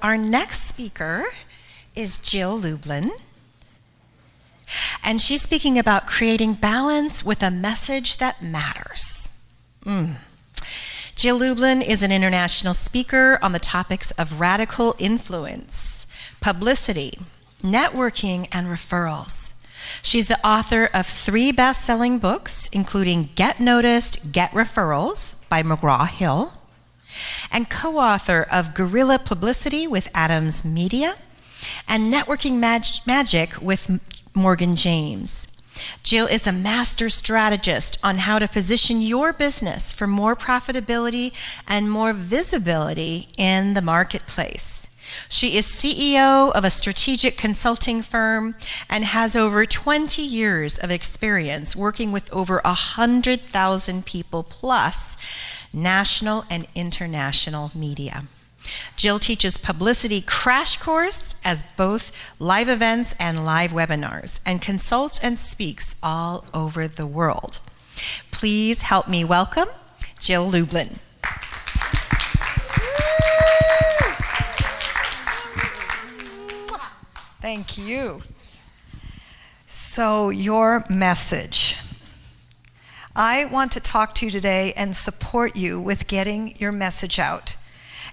Our next speaker is Jill Lublin, and she's speaking about creating balance with a message that matters. Jill Lublin is an international speaker on the topics of radical influence, publicity, networking, and referrals. She's the author of 3 best-selling books, including Get Noticed, Get Referrals by McGraw-Hill, and co-author of Guerrilla Publicity with Adams Media and Networking Magic with Morgan James. Jill is a master strategist on how to position your business for more profitability and more visibility in the marketplace. She is CEO of a strategic consulting firm and has over 20 years of experience working with over 100,000 people plus national and international media. Jill teaches publicity crash course as both live events and live webinars, and consults and speaks all over the world. Please help me welcome Jill Lublin. Thank you. So, your message. I want to talk to you today and support you with getting your message out.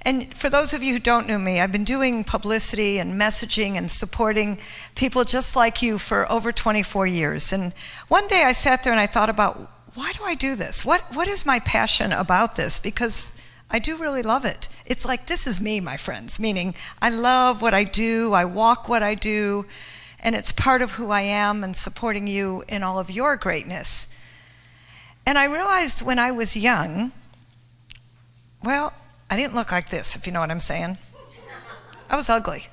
And for those of you who don't know me, I've been doing publicity and messaging and supporting people just like you for over 24 years. And one day I sat there and I thought about, why do I do this? What is my passion about this? Because I do really love it. It's like, this is me, my friends, meaning I love what I do, I walk what I do, and it's part of who I am and supporting you in all of your greatness. And I realized when I was young, well, I didn't look like this, if you know what I'm saying. I was ugly.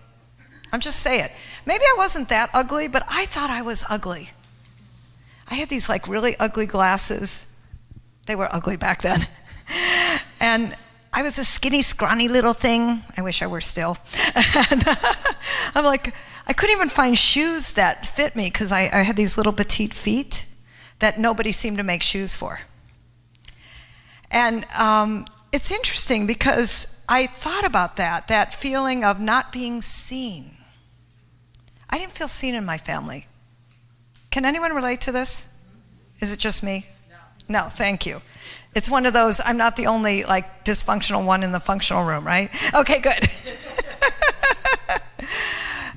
I'm just saying it. Maybe I wasn't that ugly, but I thought I was ugly. I had these like really ugly glasses. They were ugly back then. And I was a skinny, scrawny little thing. I wish I were still. And I'm like, I couldn't even find shoes that fit me because I had these little petite feet that nobody seemed to make shoes for. And it's interesting because I thought about that feeling of not being seen. I didn't feel seen in my family. Can anyone relate to this? Is it just me? No, thank you. It's one of those, I'm not the only like dysfunctional one in the functional room, right? Okay, good.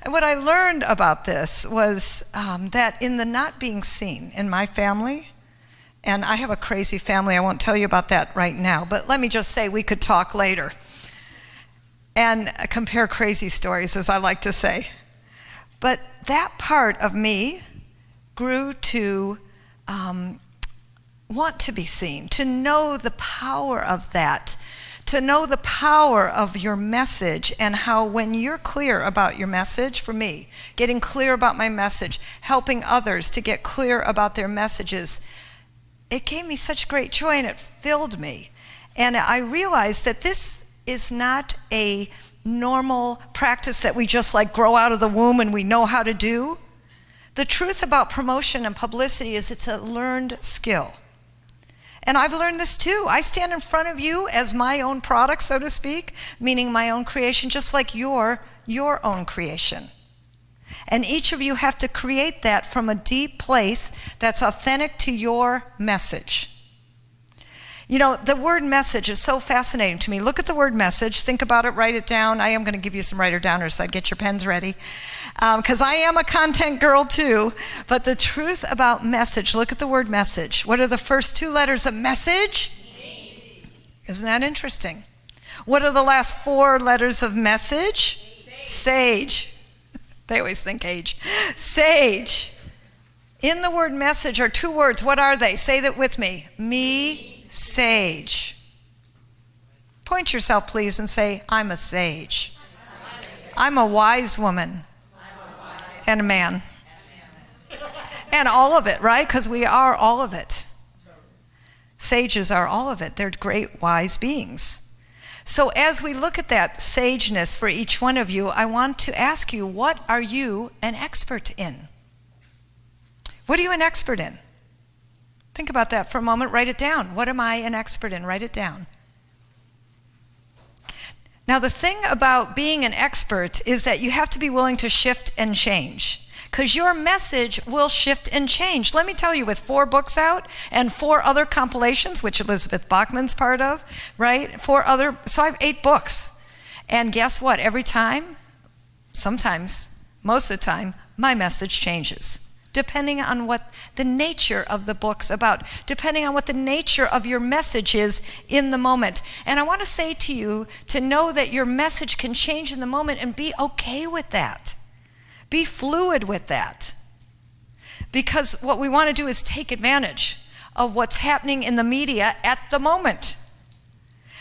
And what I learned about this was that in the not being seen in my family, and I have a crazy family, I won't tell you about that right now, but let me just say we could talk later and compare crazy stories, as I like to say. But that part of me grew to want to be seen, to know the power of that, to know the power of your message, and how when you're clear about your message, for me, getting clear about my message, helping others to get clear about their messages, it gave me such great joy and it filled me. And I realized that this is not a normal practice that we just like grow out of the womb and we know how to do. The truth about promotion and publicity is it's a learned skill. And I've learned this too. I stand in front of you as my own product, so to speak, meaning my own creation, just like your own creation. And each of you have to create that from a deep place that's authentic to your message. You know, the word message is so fascinating to me. Look at the word message, think about it, write it down. I am going to give you some writer-downers, so get your pens ready. Because I am a content girl too. But the truth about message, look at the word message. What are the first 2 letters of message? Isn't that interesting? What are the last 4 letters of message? Sage. They always think age. Sage. In the word message are 2 words. What are they? Say that with me. Me, sage. Point yourself, please, and say, I'm a sage. I'm a wise woman. And a man. And all of it, right? Because we are all of it. Sages are all of it. They're great, wise beings. So as we look at that sageness for each one of you, I want to ask you, what are you an expert in? What are you an expert in? Think about that for a moment. Write it down. What am I an expert in? Write it down. Now, the thing about being an expert is that you have to be willing to shift and change, because your message will shift and change. Let me tell you, with 4 books out and 4 other compilations, which Elizabeth Bachman's part of, right? So I have 8 books. And guess what? Every time, sometimes, most of the time, my message changes, depending on what the nature of the book's about, depending on what the nature of your message is in the moment. And I want to say to you to know that your message can change in the moment and be okay with that. Be fluid with that. Because what we want to do is take advantage of what's happening in the media at the moment.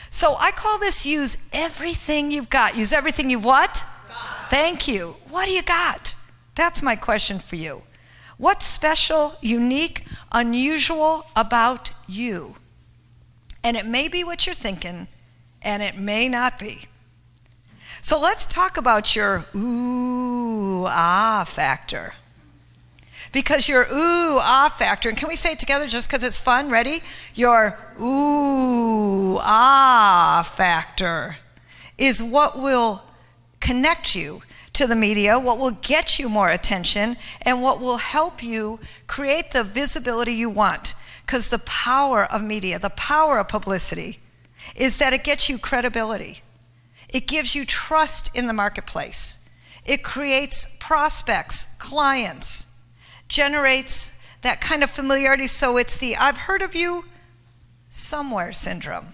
So I call this use everything you've got. Use everything you've what? Got. Thank you. What do you got? That's my question for you. What's special, unique, unusual about you? And it may be what you're thinking, and it may not be. So let's talk about your ooh, ah factor. Because your ooh, ah factor, and can we say it together just because it's fun? Ready? Your ooh, ah factor is what will connect you to the media, what will get you more attention, and what will help you create the visibility you want. Because the power of media, the power of publicity, is that it gets you credibility. It gives you trust in the marketplace. It creates prospects, clients, generates that kind of familiarity. So it's the I've heard of you somewhere syndrome.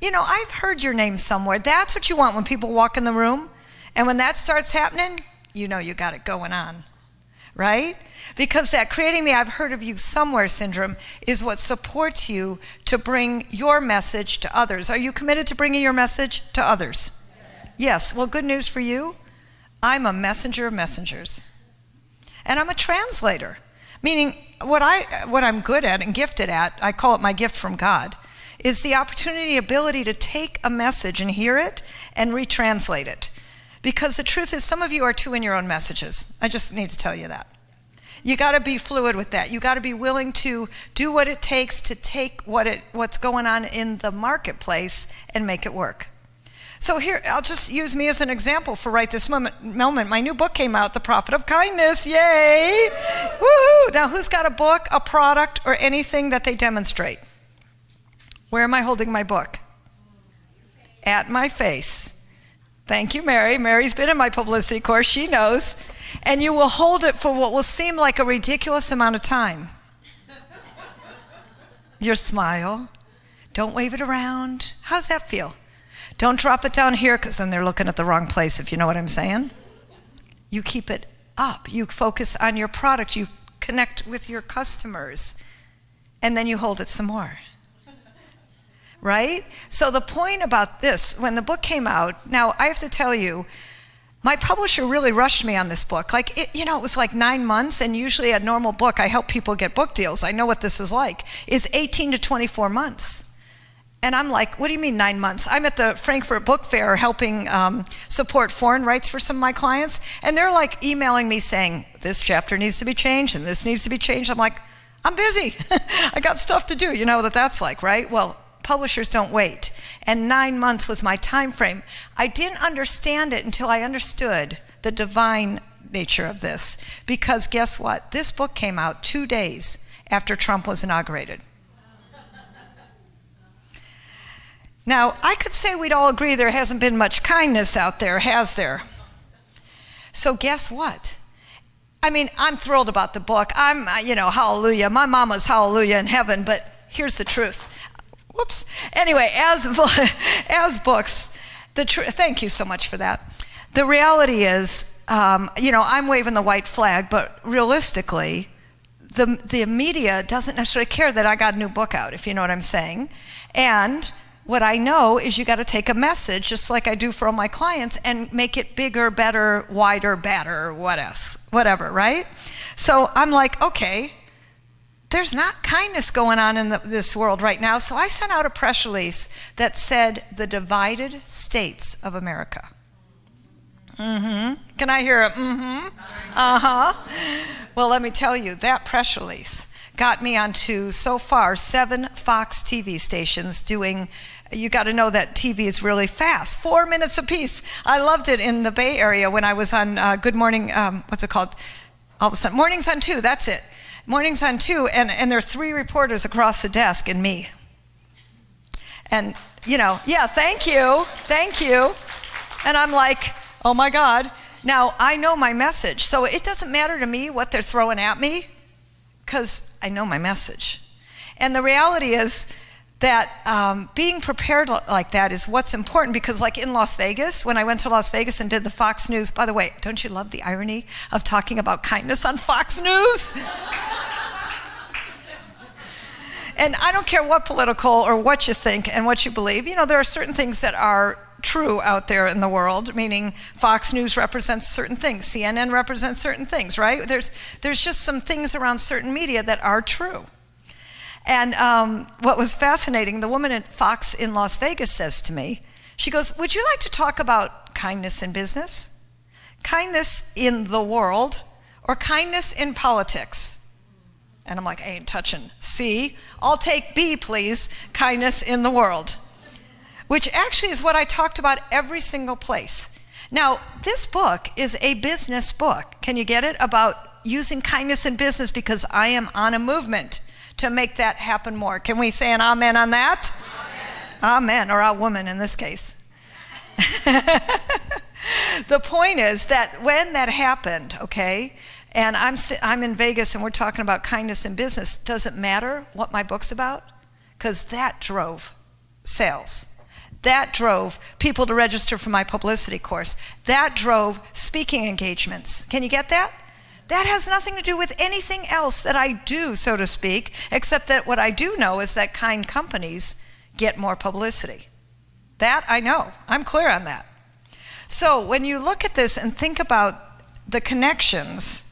You know, I've heard your name somewhere. That's what you want when people walk in the room. And when that starts happening, you know you got it going on, right? Because that creating the I've heard of you somewhere syndrome is what supports you to bring your message to others. Are you committed to bringing your message to others? Yes. Well, good news for you. I'm a messenger of messengers. And I'm a translator, meaning what I'm good at and gifted at, I call it my gift from God, is the opportunity, ability to take a message and hear it and retranslate it. Because the truth is, some of you are too in your own messages. I just need to tell you that. You got to be fluid with that. You got to be willing to do what it takes to take what's going on in the marketplace and make it work. So here, I'll just use me as an example for right this moment. My new book came out, The Prophet of Kindness. Yay! Woohoo! Now, who's got a book, a product, or anything that they demonstrate? Where am I holding my book? At my face. Thank you, Mary. Mary's been in my publicity course. She knows. And you will hold it for what will seem like a ridiculous amount of time. Your smile. Don't wave it around. How's that feel? Don't drop it down here, because then they're looking at the wrong place, if you know what I'm saying. You keep it up. You focus on your product. You connect with your customers. And then you hold it some more. Right? So the point about this, when the book came out, now I have to tell you, my publisher really rushed me on this book. It was like 9 months, and usually a normal book, I help people get book deals. I know what this is like. It's 18 to 24 months. And I'm like, what do you mean 9 months? I'm at the Frankfurt Book Fair helping support foreign rights for some of my clients, and they're like emailing me saying, this chapter needs to be changed, and this needs to be changed. I'm like, I'm busy. I got stuff to do. You know what that's like, right? Well, publishers don't wait. And 9 months was my time frame. I didn't understand it until I understood the divine nature of this. Because guess what? This book came out 2 days after Trump was inaugurated. Now, I could say we'd all agree there hasn't been much kindness out there, has there? So guess what? I mean, I'm thrilled about the book. I'm, hallelujah. My mama's hallelujah in heaven, but here's the truth. Whoops. Anyway, as books, thank you so much for that. The reality is, I'm waving the white flag, but realistically, the media doesn't necessarily care that I got a new book out, if you know what I'm saying. And what I know is you got to take a message, just like I do for all my clients, and make it bigger, better, wider, badder, whatever, right? So I'm like, okay, there's not kindness going on in this world right now. So I sent out a press release that said the divided states of America. Mm-hmm. Can I hear a mm-hmm? Uh-huh. Well, let me tell you, that press release got me onto, so far, 7 Fox TV stations doing You got to know that TV is really fast. 4 minutes apiece. I loved it in the Bay Area when I was on Good Morning, what's it called? All of a sudden, Mornings on 2, that's it. Mornings on 2, and there are 3 reporters across the desk and me. And, yeah, thank you. And I'm like, oh my God. Now, I know my message, so it doesn't matter to me what they're throwing at me, because I know my message. And the reality is that being prepared like that is what's important, because like in Las Vegas, when I went to Las Vegas and did the Fox News, by the way, don't you love the irony of talking about kindness on Fox News? And I don't care what political or what you think and what you believe. There are certain things that are true out there in the world, meaning Fox News represents certain things, CNN represents certain things, right? There's just some things around certain media that are true. And what was fascinating, the woman at Fox in Las Vegas says to me, she goes, would you like to talk about kindness in business, kindness in the world, or kindness in politics? And I'm like, I ain't touching C. I'll take B, please, kindness in the world, which actually is what I talked about every single place. Now, this book is a business book. Can you get it? About using kindness in business, because I am on a movement to make that happen more. Can we say an amen on that? Amen, or a woman in this case. The point is that when that happened, okay, and I'm in Vegas and we're talking about kindness in business, does it matter what my book's about? Because that drove sales. That drove people to register for my publicity course. That drove speaking engagements. Can you get that? That has nothing to do with anything else that I do, so to speak, except that what I do know is that kind companies get more publicity. That I know. I'm clear on that. So when you look at this and think about the connections,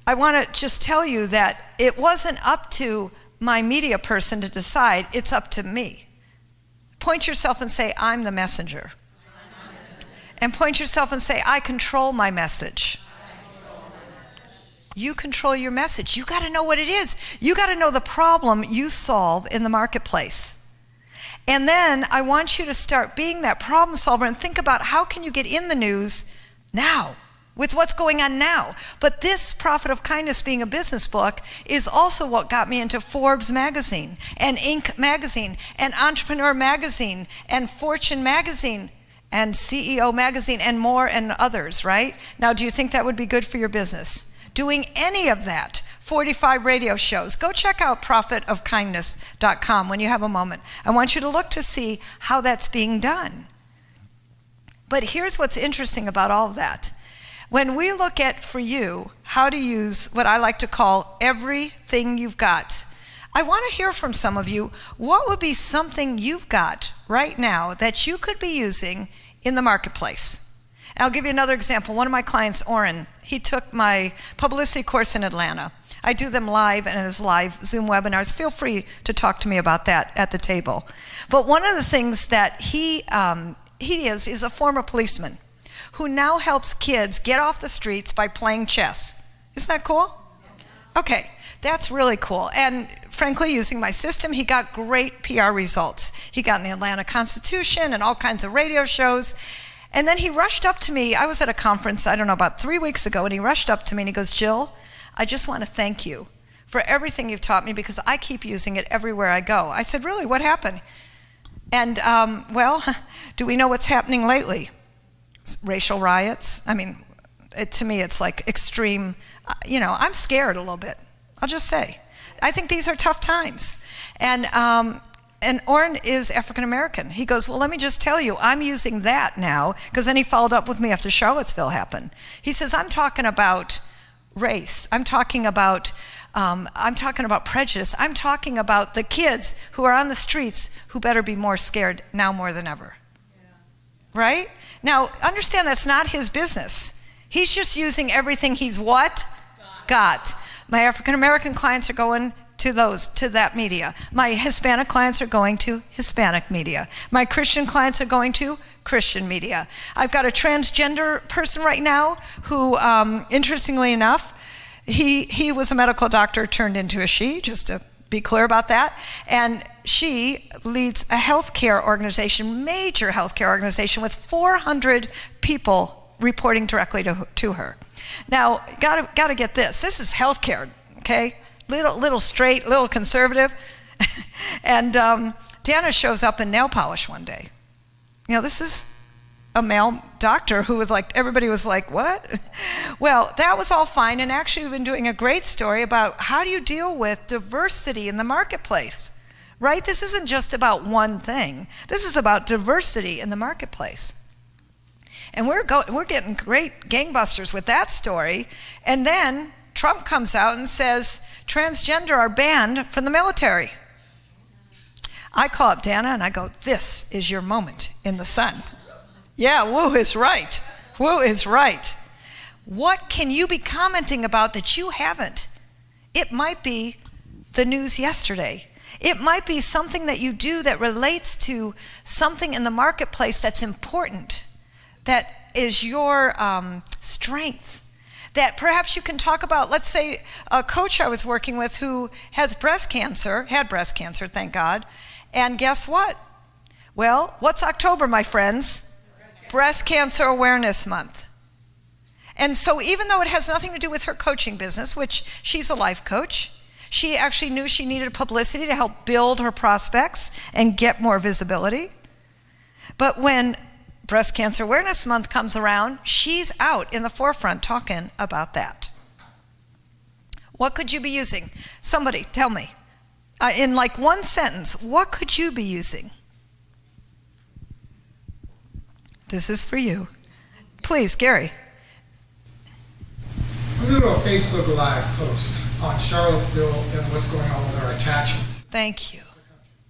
I want to just tell you that it wasn't up to my media person to decide. It's up to me. Point yourself and say, I'm the messenger. And point yourself and say, I control my message. You control your message. You got to know what it is. You got to know the problem you solve in the marketplace. And then I want you to start being that problem solver and think about how can you get in the news now with what's going on now. But this Prophet of Kindness being a business book is also what got me into Forbes magazine and Inc. magazine and Entrepreneur magazine and Fortune magazine and CEO magazine and more and others, right? Now, do you think that would be good for your business? Doing any of that, 45 radio shows. Go check out prophetofkindness.com when you have a moment. I want you to look to see how that's being done. But here's what's interesting about all of that. When we look at, for you, how to use what I like to call everything you've got, I want to hear from some of you, what would be something you've got right now that you could be using in the marketplace? I'll give you another example. One of my clients, Orrin, he took my publicity course in Atlanta. I do them live and as live Zoom webinars. Feel free to talk to me about that at the table. But one of the things that he is a former policeman who now helps kids get off the streets by playing chess. Isn't that cool? Okay, that's really cool. And frankly, using my system, he got great PR results. He got in the Atlanta Constitution and all kinds of radio shows. And then he rushed up to me. I was at a conference, I don't know, about 3 weeks ago, and he rushed up to me and he goes, Jill, I just want to thank you for everything you've taught me because I keep using it everywhere I go. I said, really, what happened? And, well, do we know what's happening lately? Racial riots. I mean, to me, it's like extreme, I'm scared a little bit. I'll just say. I think these are tough times. And Orrin is African-American. He goes, well, let me just tell you, I'm using that now, because then he followed up with me after Charlottesville happened. He says, I'm talking about race. I'm talking about prejudice. I'm talking about the kids who are on the streets who better be more scared now more than ever. Yeah. Right? Now, understand that's not his business. He's just using everything he's what? Got. My African-American clients are going to that media. My Hispanic clients are going to Hispanic media. My Christian clients are going to Christian media. I've got a transgender person right now who, interestingly enough, he was a medical doctor turned into a she, just to be clear about that. And she leads a healthcare organization, major healthcare organization, with 400 people reporting directly to her. Now, got to get this. This is healthcare, okay? Little straight, little conservative. And Dana shows up in nail polish one day. This is a male doctor who was like, everybody was like, what? Well, that was all fine, and actually we've been doing a great story about how do you deal with diversity in the marketplace, right? This isn't just about one thing. This is about diversity in the marketplace. And we're getting great gangbusters with that story, and then Trump comes out and says, transgender are banned from the military. I call up Dana and I go, this is your moment in the sun. Yeah, Woo is right. Woo is right. What can you be commenting about that you haven't? It might be the news yesterday. It might be something that you do that relates to something in the marketplace that's important, that is your strength, that perhaps you can talk about. Let's say a coach I was working with who had breast cancer, thank God, and guess what? Well, what's October, my friends? Breast Cancer Awareness Month. And so even though it has nothing to do with her coaching business, which she's a life coach, she actually knew she needed publicity to help build her prospects and get more visibility. But when Breast Cancer Awareness Month comes around, she's out in the forefront talking about that. What could you be using? Somebody tell me. In like one sentence, what could you be using? This is for you. Please, Gary. I'm going to do a Facebook Live post on Charlottesville and what's going on with our attachments. Thank you.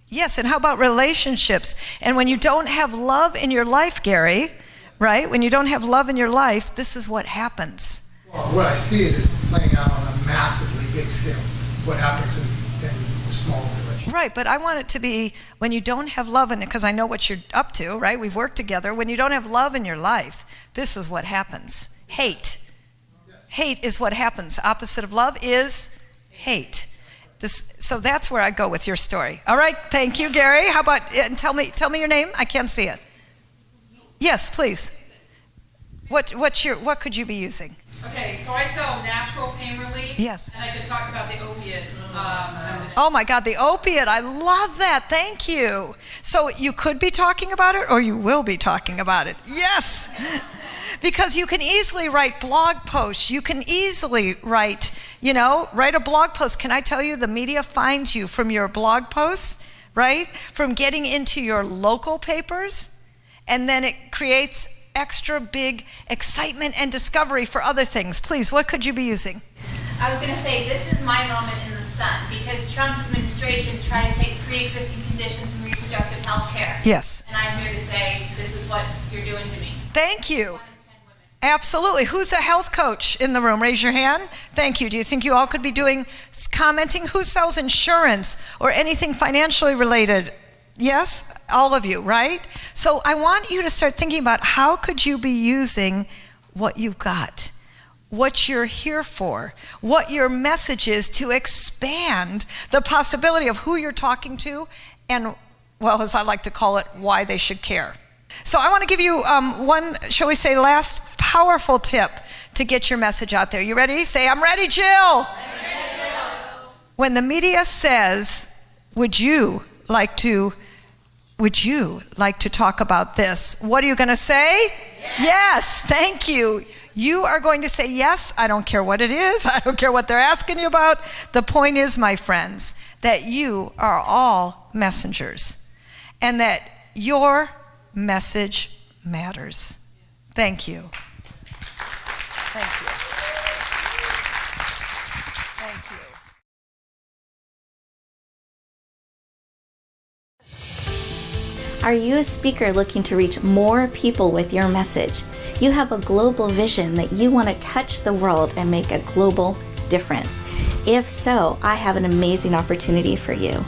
Yes, and how about relationships? And when you don't have love in your life, Gary, right? When you don't have love in your life, this is what happens. Well, what I see it is playing out on a massively big scale. What happens in small relations. Right, but I want it to be when you don't have love in it, because I know what you're up to, right? We've worked together. When you don't have love in your life, this is what happens. Hate. Hate is what happens. Opposite of love is hate. So that's where I go with your story. All right, thank you, Gary. How about, and tell me your name? I can't see it. Yes, please. What could you be using? Okay, so I sell natural pain relief. Yes. And I could talk about the opiate. Oh my God, the opiate. I love that. Thank you. So you could be talking about it, or you will be talking about it. Yes. Because you can easily write blog posts. You can easily write a blog post. Can I tell you, the media finds you from your blog posts, right? From getting into your local papers, and then it creates extra big excitement and discovery for other things. Please, what could you be using? I was going to say, this is my moment in the sun, because Trump's administration tried to take pre-existing conditions from reproductive health care. Yes. And I'm here to say, this is what you're doing to me. Thank you. Absolutely. Who's a health coach in the room? Raise your hand. Thank you. Do you think you all could be commenting? Who sells insurance or anything financially related? Yes, all of you, right? So I want you to start thinking about how could you be using what you've got, what you're here for, what your message is to expand the possibility of who you're talking to and, well, as I like to call it, why they should care. So I want to give you one, shall we say, last powerful tip to get your message out there. You ready? Say, I'm ready, Jill. I'm ready, Jill. When the media says, would you like to talk about this? What are you going to say? Yes, thank you. You are going to say yes. I don't care what it is. I don't care what they're asking you about. The point is, my friends, that you are all messengers and that your message matters. Thank you. Thank you. Thank you. Are you a speaker looking to reach more people with your message? You have a global vision that you want to touch the world and make a global difference. If so, I have an amazing opportunity for you.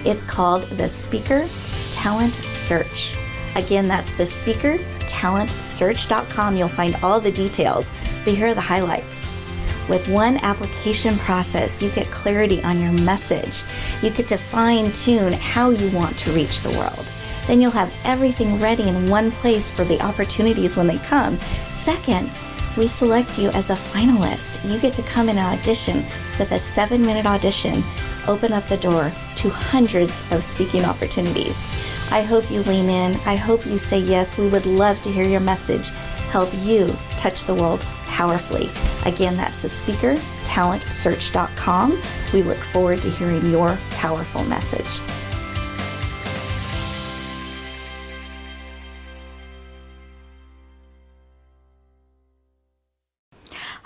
It's called the Speaker Talent Search. Again, that's the speakertalentsearch.com. You'll find all the details, but here are the highlights. With one application process, you get clarity on your message. You get to fine-tune how you want to reach the world. Then you'll have everything ready in one place for the opportunities when they come. Second, we select you as a finalist. You get to come in and audition with a 7-minute audition, open up the door to hundreds of speaking opportunities. I hope you lean in. I hope you say yes. We would love to hear your message. Help you touch the world powerfully. Again, that's thespeakertalentsearch.com. We look forward to hearing your powerful message.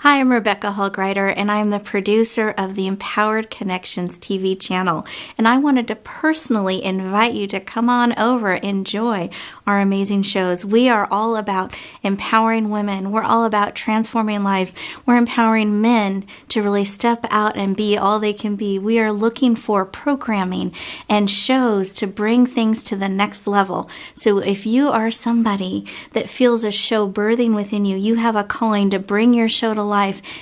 Hi, I'm Rebecca Hallgreiter, and I'm the producer of the Empowered Connections TV channel. And I wanted to personally invite you to come on over, enjoy our amazing shows. We are all about empowering women. We're all about transforming lives. We're empowering men to really step out and be all they can be. We are looking for programming and shows to bring things to the next level. So if you are somebody that feels a show birthing within you, you have a calling to bring your show to life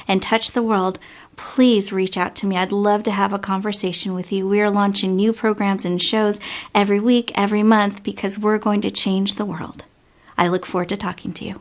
and touch the world, please reach out to me. I'd love to have a conversation with you. We are launching new programs and shows every week, every month, because we're going to change the world. I look forward to talking to you.